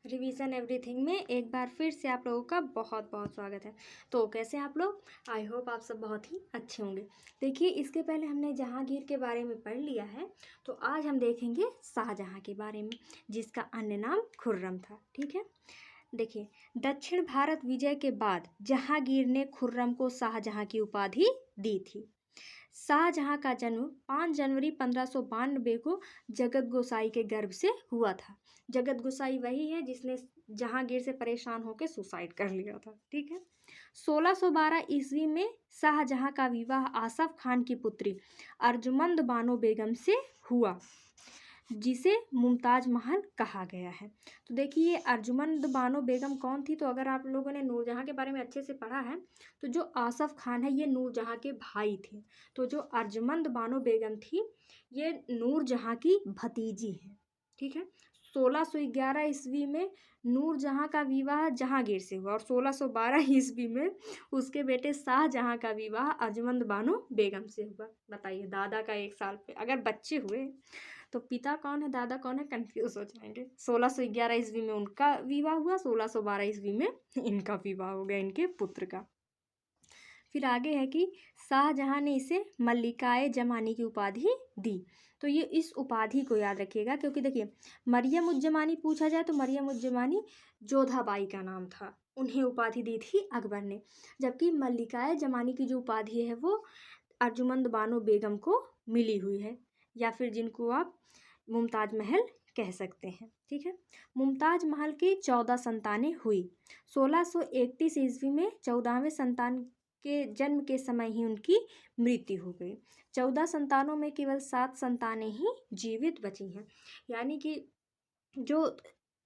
Revision everything में एक बार फिर से आप लोगों का बहुत बहुत स्वागत है। तो कैसे आप लोग? आई होप आप सब बहुत ही अच्छे होंगे। देखिए, इसके पहले हमने जहांगीर के बारे में पढ़ लिया है, तो आज हम देखेंगे शाहजहां के बारे में, जिसका अन्य नाम खुर्रम था। ठीक है, देखिए, दक्षिण भारत विजय के बाद जहांगीर ने खुर्रम को शाहजहां की उपाधि दी थी। शाहजहां का जन्म 5 जनवरी 1592 को जगत गोसाई के गर्भ से हुआ था। जगत गोसाई वही है जिसने जहांगीर से परेशान होकर सुसाइड कर लिया था। ठीक है, 1612 ईस्वी में शाहजहां का विवाह आसफ खान की पुत्री अर्जुमंद बानो बेगम से हुआ, जिसे मुमताज महल कहा गया है। तो देखिए, अर्जुमंद बानो बेगम कौन थी? तो अगर आप लोगों ने नूरजहां के बारे में अच्छे से पढ़ा है, तो जो आसफ खान है ये नूरजहां के भाई थे। तो जो अर्जुमंद बानो बेगम थी ये नूरजहां की भतीजी है। ठीक है, 1611 ईस्वी में नूरजहां का विवाह जहांगीर से हुआ और 1612 ईस्वी में उसके बेटे शाहजहां का विवाह अर्जुमंद बानो बेगम से हुआ। बताइए, दादा का 1 साल पे अगर बच्चे हुए तो पिता कौन है दादा कौन है कंफ्यूज हो जाएंगे। 1611 ईस्वी में उनका विवाह हुआ, 1612 ईस्वी में इनका विवाह हो गया, इनके पुत्र का। फिर आगे है कि शाहजहां ने इसे मल्लिकाए जमानी की उपाधि दी। तो ये इस उपाधि को याद रखिएगा, क्योंकि देखिए, मरियम उज जमानी पूछा जाए तो मरियम उज जमानी जोधाबाई का नाम था, उन्हें उपाधि दी थी अकबर ने। जबकि मल्लिकाए जमानी की जो उपाधि है वो अर्जुमंद बानो बेगम को मिली हुई है, या फिर जिनको आप मुमताज महल कह सकते हैं। ठीक है, मुमताज महल की 14 संतानें हुई। 1631 ईस्वी में 14वें संतान के जन्म के समय ही उनकी मृत्यु हो गई। 14 संतानों में केवल 7 संतानें ही जीवित बची हैं। यानी कि जो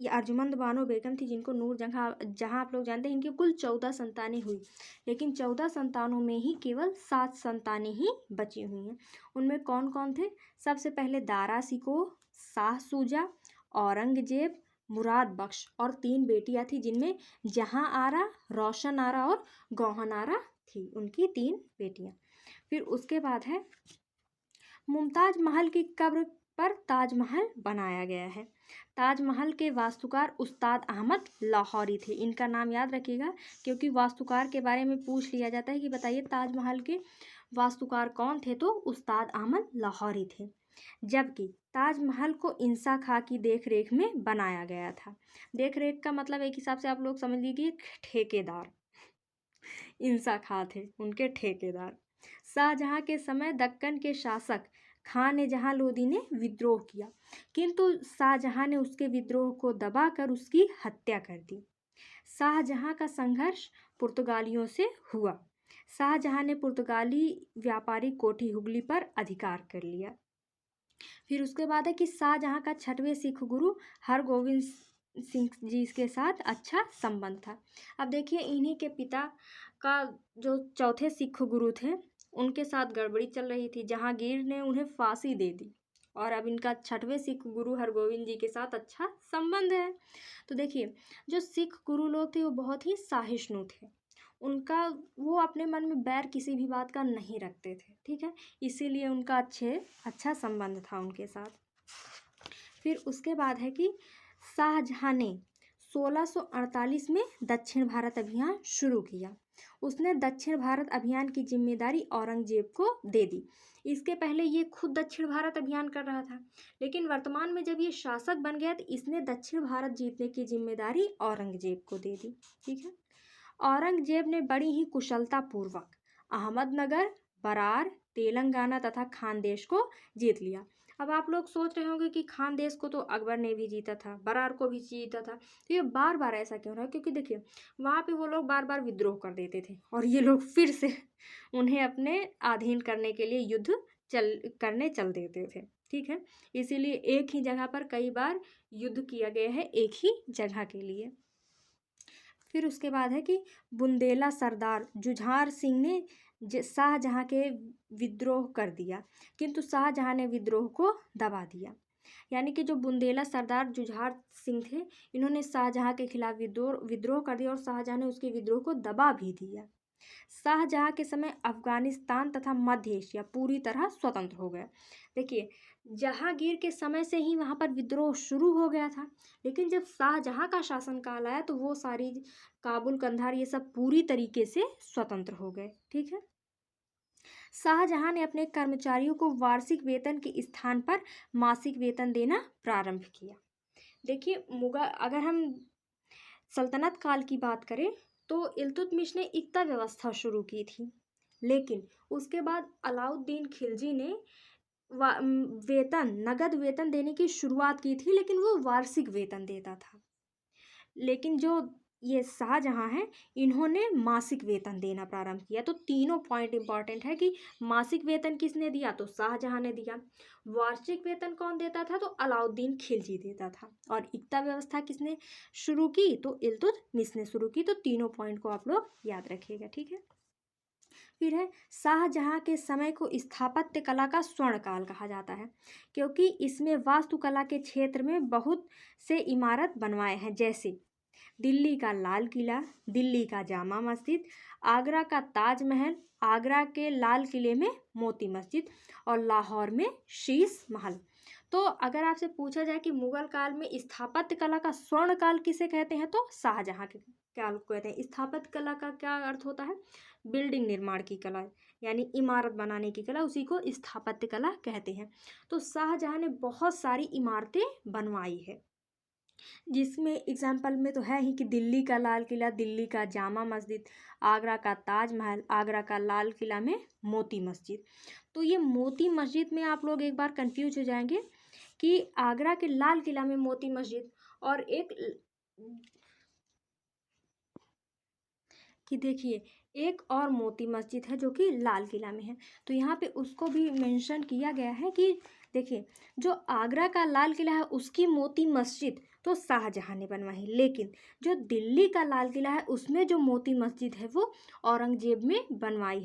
ये अर्जुमंद बानो बेगम थी, जिनको जहाँ आप लोग जानते हैं, इनकी कुल 14 संतानें हुई, लेकिन 14 संतानों में ही केवल 7 संतानें ही बची हुई हैं। उनमें कौन कौन थे? सबसे पहले दारा सिको, शाह सूजा, औरंगजेब, मुराद बख्श, और 3 बेटियां थी जिनमें जहां आरा, रोशन आरा और गौहन आरा थी, उनकी 3 बेटियां। फिर उसके बाद है मुमताज महल की कब्र पर ताजमहल बनाया गया है। ताजमहल के वास्तुकार उस्ताद अहमद लाहौरी थे। इनका नाम याद रखिएगा, क्योंकि वास्तुकार के बारे में पूछ लिया जाता है कि बताइए ताजमहल के वास्तुकार कौन थे, तो उस्ताद अहमद लाहौरी थे। जबकि ताजमहल को इंसा खां की देखरेख में बनाया गया था। देखरेख का मतलब एक हिसाब से आप लोग समझ लीजिए ठेकेदार, इंसा खां थे उनके ठेकेदार। शाहजहां के समय दक्कन के शासक खान जहां लोदी ने विद्रोह किया, किंतु शाहजहां ने उसके विद्रोह को दबाकर उसकी हत्या कर दी। शाहजहां का संघर्ष पुर्तगालियों से हुआ। शाहजहां ने पुर्तगाली व्यापारी कोठी हुगली पर अधिकार कर लिया। फिर उसके बाद है कि शाहजहां का 6वें सिख गुरु हरगोविंद सिंह जी के साथ अच्छा संबंध था। अब देखिए, इन्हीं के पिता का जो चौथे सिख गुरु थे उनके साथ गड़बड़ी चल रही थी। जहांगीर ने उन्हें फांसी दे दी और अब इनका 6वें सिख गुरु हरगोविंद जी के साथ अच्छा संबंध है। तो देखिए, जो सिख गुरु लोग थे वो बहुत ही सहिष्णु थे। उनका वो अपने मन में बैर किसी भी बात का नहीं रखते थे। ठीक है, इसीलिए उनका अच्छा संबंध था उनके साथ। फिर उसके बाद है कि शाहजहां ने 1648 में दक्षिण भारत अभियान शुरू किया। उसने दक्षिण भारत अभियान की जिम्मेदारी औरंगजेब को दे दी। इसके पहले ये खुद दक्षिण भारत अभियान कर रहा था, लेकिन वर्तमान में जब ये शासक बन गया तो इसने दक्षिण भारत जीतने की जिम्मेदारी औरंगजेब को दे दी। ठीक है, औरंगजेब ने बड़ी ही कुशलतापूर्वक अहमदनगर, बरार, तेलंगाना तथा खानदेश को जीत लिया। अब आप लोग सोच रहे होंगे कि खानदेश को तो अकबर ने भी जीता था, बरार को भी जीता था, तो ये बार बार ऐसा क्यों रहा? क्योंकि देखिए, वहाँ पे वो लोग बार बार विद्रोह कर देते थे और ये लोग फिर से उन्हें अपने अधीन करने के लिए युद्ध चल देते थे। ठीक है, इसीलिए एक ही जगह पर कई बार युद्ध किया गया है, एक ही जगह के लिए। फिर उसके बाद है कि बुंदेला सरदार जुझार सिंह ने शाहजहां के विद्रोह कर दिया, किंतु शाहजहां ने विद्रोह को दबा दिया। यानी कि जो बुंदेला सरदार जुझार सिंह थे, इन्होंने शाहजहां के खिलाफ विद्रोह कर दिया और शाहजहां ने उसके विद्रोह को दबा भी दिया। शाहजहां के समय अफगानिस्तान तथा मध्य एशिया पूरी तरह स्वतंत्र हो गया। देखिए, जहांगीर के समय से ही वहाँ पर विद्रोह शुरू हो गया था, लेकिन जब शाहजहाँ का शासनकाल आया तो वो सारी काबुल, कंधार ये सब पूरी तरीके से स्वतंत्र हो गए। ठीक है। शाहजहाँ ने अपने कर्मचारियों को वार्षिक वेतन के स्थान पर मासिक वेतन देना प्रारंभ किया। देखिए, मुगल अगर हम सल्तनत काल की बात करें तो इल्तुतमिश ने इक्ता व्यवस्था शुरू की थी, लेकिन उसके बाद अलाउद्दीन खिलजी ने नगद वेतन देने की शुरुआत की थी, लेकिन वो वार्षिक वेतन देता था। लेकिन जो ये शाहजहाँ हैं, इन्होंने मासिक वेतन देना प्रारंभ किया। तो तीनों पॉइंट इंपॉर्टेंट है कि मासिक वेतन किसने दिया, तो शाहजहाँ ने दिया। वार्षिक वेतन कौन देता था, तो अलाउद्दीन खिलजी देता था। और इक्ता व्यवस्था किसने शुरू की, तो इल्तुतमिश ने शुरू की। तो तीनों पॉइंट को आप लोग याद रखिएगा। ठीक है। फिर है, शाहजहाँ के समय को स्थापत्य कला का स्वर्ण काल कहा जाता है, क्योंकि इसमें वास्तुकला के क्षेत्र में बहुत से इमारत बनवाए हैं, जैसे दिल्ली का लाल किला, दिल्ली का जामा मस्जिद, आगरा का ताजमहल, आगरा के लाल किले में मोती मस्जिद और लाहौर में शीश महल। तो अगर आपसे पूछा जाए कि मुगल काल में स्थापत्य कला का स्वर्ण काल किसे कहते हैं, तो शाहजहाँ के काल को कहते हैं। स्थापत्य कला का क्या अर्थ होता है, बिल्डिंग निर्माण की कला, यानी इमारत बनाने की कला, उसी को स्थापत्य कला कहते हैं। तो शाहजहाँ ने बहुत सारी इमारतें बनवाई है, जिसमें एग्जाम्पल में तो है ही कि दिल्ली का लाल किला, दिल्ली का जामा मस्जिद, आगरा का ताजमहल, आगरा का लाल किला में मोती मस्जिद। तो ये मोती मस्जिद में आप लोग एक बार कंफ्यूज हो जाएंगे कि आगरा के लाल किला में मोती मस्जिद और देखिए एक और मोती मस्जिद है जो कि लाल किला में है। तो यहाँ पे उसको भी मेंशन किया गया है कि देखिए, जो आगरा का लाल किला है उसकी मोती मस्जिद तो शाहजहाँ ने बनवाई, लेकिन जो दिल्ली का लाल किला है उसमें जो मोती मस्जिद है वो औरंगजेब ने बनवाई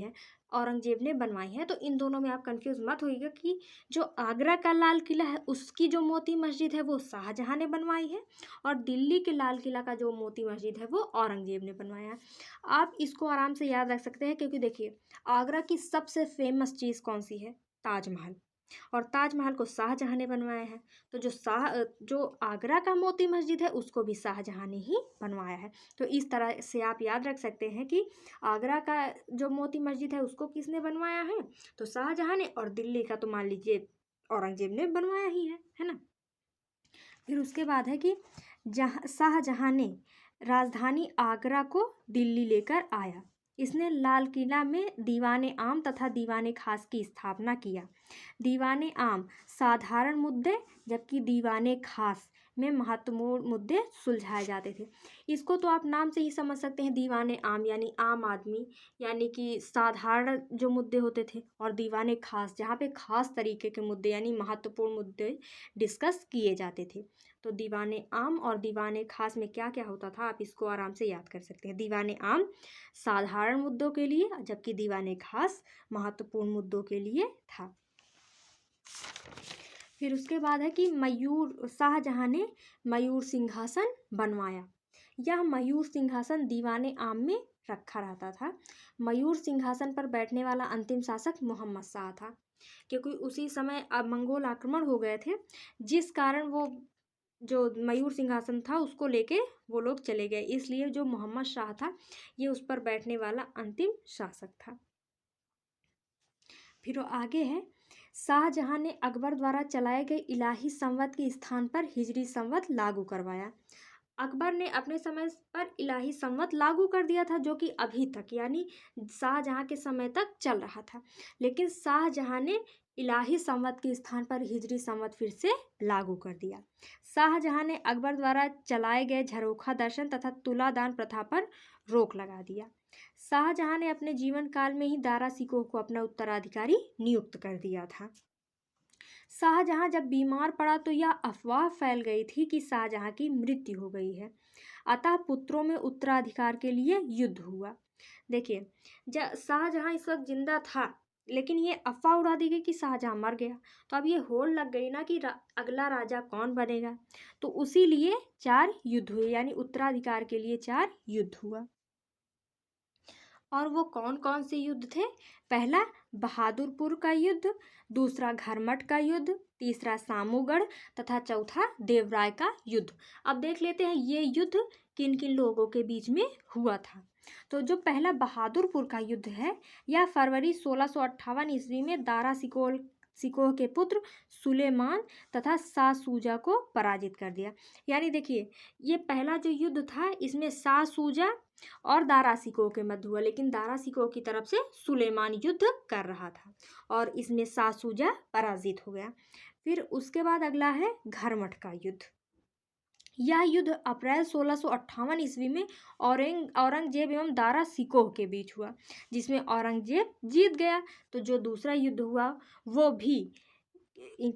है। तो इन दोनों में आप कंफ्यूज मत होइएगा कि जो आगरा का लाल किला है उसकी जो मोती मस्जिद है वो शाहजहाँ ने बनवाई है, और दिल्ली के लाल किला का जो मोती मस्जिद है वो औरंगजेब ने बनवाया है। आप इसको आराम से याद रख सकते हैं, क्योंकि देखिए, आगरा की सबसे फेमस चीज़ कौन सी है, ताजमहल, और ताजमहल को शाहजहाँ ने बनवाया है। तो जो आगरा का मोती मस्जिद है उसको भी शाहजहाँ ने ही बनवाया है। तो इस तरह से आप याद रख सकते हैं कि आगरा का जो मोती मस्जिद है उसको किसने बनवाया है, तो शाहजहाँ ने, और दिल्ली का तो मान लीजिए औरंगजेब ने बनवाया ही है ना। फिर उसके बाद है कि शाहजहाँ ने राजधानी आगरा को दिल्ली लेकर आया। इसने लाल किला में दीवाने आम तथा दीवाने खास की स्थापना किया। दीवाने आम साधारण मुद्दे, जबकि दीवाने खास में महत्वपूर्ण मुद्दे सुलझाए जाते थे। इसको तो आप नाम से ही समझ सकते हैं, दीवाने आम यानी आम आदमी, यानी कि साधारण जो मुद्दे होते थे, और दीवाने खास जहाँ पे खास तरीके के मुद्दे यानी महत्वपूर्ण मुद्दे डिस्कस किए जाते थे। तो दीवाने आम और दीवाने खास में क्या क्या होता था, आप इसको आराम से याद कर सकते हैं। दीवाने आम साधारण मुद्दों के लिए, जबकि दीवाने खास महत्वपूर्ण मुद्दों के लिए था। फिर उसके बाद है कि शाहजहाँ ने मयूर सिंहासन बनवाया। यह मयूर सिंहासन दीवाने आम में रखा रहता था। मयूर सिंहासन पर बैठने वाला अंतिम शासक मोहम्मद शाह था, क्योंकि उसी समय अब मंगोल आक्रमण हो गए थे, जिस कारण वो जो मयूर सिंहासन था उसको लेके वो लोग चले गए, इसलिए जो मोहम्मद शाह था ये उस पर बैठने वाला अंतिम शासक था। फिर वो आगे है, शाहजहाँ ने अकबर द्वारा चलाए गए इलाही संवत के स्थान पर हिजरी संवत लागू करवाया। अकबर ने अपने समय पर इलाही संवत लागू कर दिया था, जो कि अभी तक यानी शाहजहाँ के समय तक चल रहा था, लेकिन शाहजहाँ ने इलाही संवत के स्थान पर हिजरी संवत फिर से लागू कर दिया। शाहजहाँ ने अकबर द्वारा चलाए गए झरोखा दर्शन तथा तुलादान प्रथा पर रोक लगा दिया। शाहजहाँ ने अपने जीवन काल में ही दारा सिकोह को अपना उत्तराधिकारी नियुक्त कर दिया था। शाहजहाँ जब बीमार पड़ा तो यह अफवाह फैल गई थी कि शाहजहाँ की मृत्यु हो गई है, अतः पुत्रों में उत्तराधिकार के लिए युद्ध हुआ। देखिए, जब शाहजहाँ इस वक्त जिंदा था, लेकिन ये अफवाह उड़ा दी गई कि शाहजहाँ मर गया, तो अब ये होड़ लग गई ना कि अगला राजा कौन बनेगा। तो उसी लिए 4 युद्ध हुए, यानी उत्तराधिकार के लिए 4 युद्ध हुआ। और वो कौन कौन से युद्ध थे? पहला बहादुरपुर का युद्ध, दूसरा घरमट का युद्ध, तीसरा सामूगढ़ तथा चौथा देवराय का युद्ध। अब देख लेते हैं ये युद्ध किन किन लोगों के बीच में हुआ था। तो जो पहला बहादुरपुर का युद्ध है, यह फरवरी 1658 ईस्वी में दारा सिकोह के पुत्र सुलेमान तथा शाह सूजा को पराजित कर दिया। यानी देखिए, ये पहला जो युद्ध था इसमें शाह सूजा और दारा सिकोह के मध्य हुआ, लेकिन दारा सिकोह की तरफ से सुलेमान युद्ध कर रहा था और इसमें शाह सूजा पराजित हो गया। फिर उसके बाद अगला है घरमट का युद्ध। यह युद्ध अप्रैल 1658 ईस्वी में औरंगजेब एवं दारा सिकोह के बीच हुआ, जिसमें औरंगजेब जीत गया। तो जो दूसरा युद्ध हुआ वो भी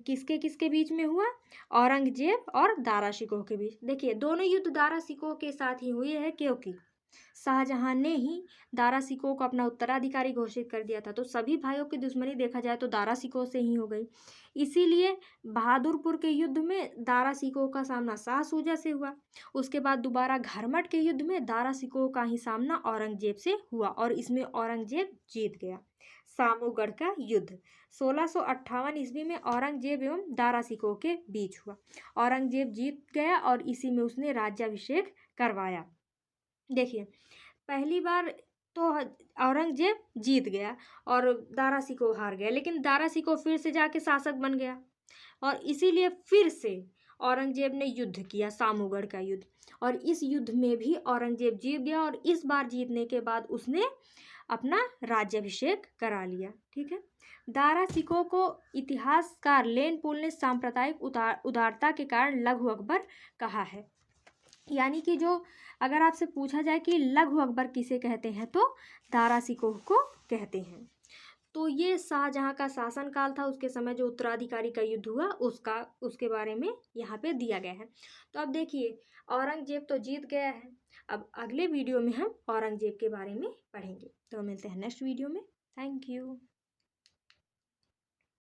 किसके किसके बीच में हुआ? औरंगजेब और दारा सिकोह के बीच। देखिए, दोनों युद्ध दारा सिकोह के साथ ही हुए हैं, क्योंकि शाहजहां ने ही दारा सिकोह को अपना उत्तराधिकारी घोषित कर दिया था। तो सभी भाइयों की दुश्मनी देखा जाए तो दारा सिकोह से ही हो गई। इसीलिए बहादुरपुर के युद्ध में दारा सिकोह का सामना शाह सूजा से हुआ। उसके बाद दोबारा घरमट के युद्ध में दारा सिकोह का ही सामना औरंगजेब से हुआ और इसमें औरंगजेब जीत गया। सामूगढ़ का युद्ध 1658 ईस्वी में औरंगजेब एवं दारा सिकोह के बीच हुआ। औरंगजेब जीत गया और इसी में उसने राज्याभिषेक करवाया। देखिए, पहली बार तो औरंगजेब जीत गया और दारा सिकोह हार गया, लेकिन दारा सिकोह फिर से जाके शासक बन गया और इसीलिए फिर से औरंगजेब ने युद्ध किया, सामूगढ़ का युद्ध, और इस युद्ध में भी औरंगजेब जीत गया और इस बार जीतने के बाद उसने अपना राज्याभिषेक करा लिया। ठीक है। दारा सिकोह को इतिहासकार लेन पुल ने सांप्रदायिक उदारता के कारण लघु अकबर कहा है। यानी कि जो अगर आपसे पूछा जाए कि लघु अकबर किसे कहते हैं तो दारा सिकोह को कहते हैं। तो ये शाहजहां का शासनकाल था, उसके समय जो उत्तराधिकारी का युद्ध हुआ उसके बारे में यहाँ पे दिया गया है। तो अब देखिए, औरंगजेब तो जीत गया है। अब अगले वीडियो में हम औरंगजेब के बारे में पढ़ेंगे। तो मिलते हैं नेक्स्ट वीडियो में। Thank you.